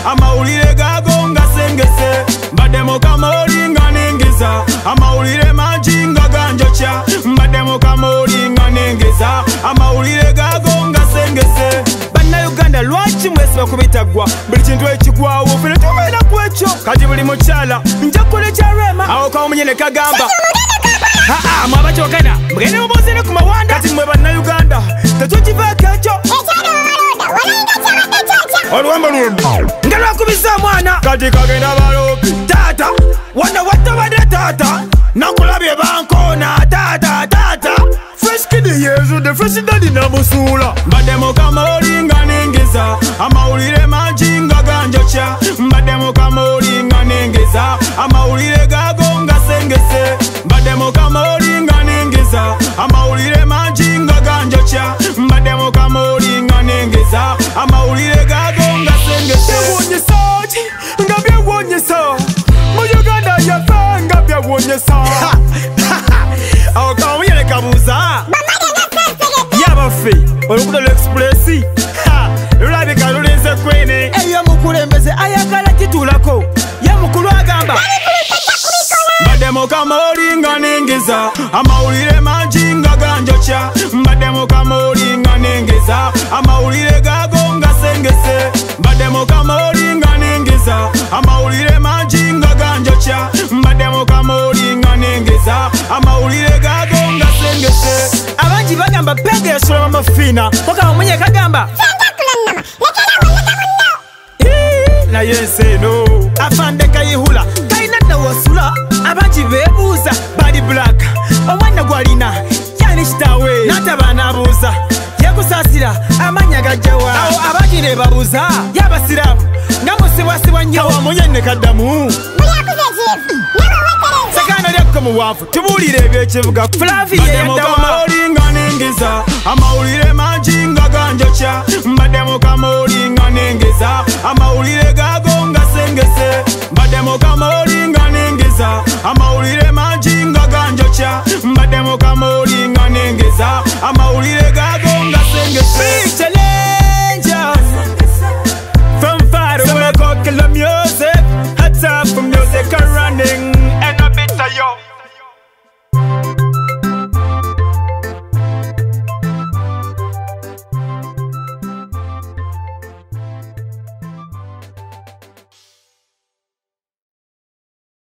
amawulire gago nga sengese mbadde mu kamooli nga nengeza amawulire mangi nga ganjokya mbadde mu kamooli nga nengeza amawulire gago nga sengese bannayuganda lwaki mwesiba kubitaggwa buli kintu ekigwawo fene tubeera ku ekyo kati buli mukyala nja kukola kyarwema awo kamunyene kagamba mwabakyokana mugende mubuzire ku mawanda kati mwe bannayuganda tetukivaako ekyo oluwamba lumbi nga lwakubiza mwana kati kagenda balopi taata wanda wattabadde taata nakulabye bankona taata fresh kid yezudde fresh dadi namusuula mbadde mu kamooli nga nengeza amawulire mangi nga ganjokya mbadde mu kamooli nga nengeza amawulire gago nga sengese mbadde mu kamooli nga nengeza amawulire mangi nga ganjokya mbadde mu kamooli nga nengeza amawulire gago nga sengese byewonyesa nga byewonyesa mu Uganda yafe nga byewonyesa awo kamunyene kabuuza yabaffe oluguudo lw'expressi lulabika lulinze kwene eyo mukulembeze ayagala kituulako ye mukulu agamba mbadde mu kamooli nga nengeza amawulire mangi nga ganjokya mbadde mu kamooli nga nengeza amawulire gago nga sengese mbadde mu kamooli nga nengeza amawulire mangi nga ganjokya mbadde mu kamooli nga nengeza amawulire gago nga sengese abangi bagamba pega yasoloma mafiina okamumunye kagamba naye ensi eno afande kayihula kalina nnawasula abangi beebuuza bali black omwana gwalina yani kitaawe nataba n'abuuza yekusaasira amanya gajjawa awo abangi ne babuuza yabasiraamu nga musibwasibwa nnyo kawamunyenne kaddamu sakana lyakko muwanvu tubuulire ebyekivuga flaviyeyaddawamaoli nga nengeza amawulire mangi nga ganjokya mbadde mu kamooli nga nengeza amawulire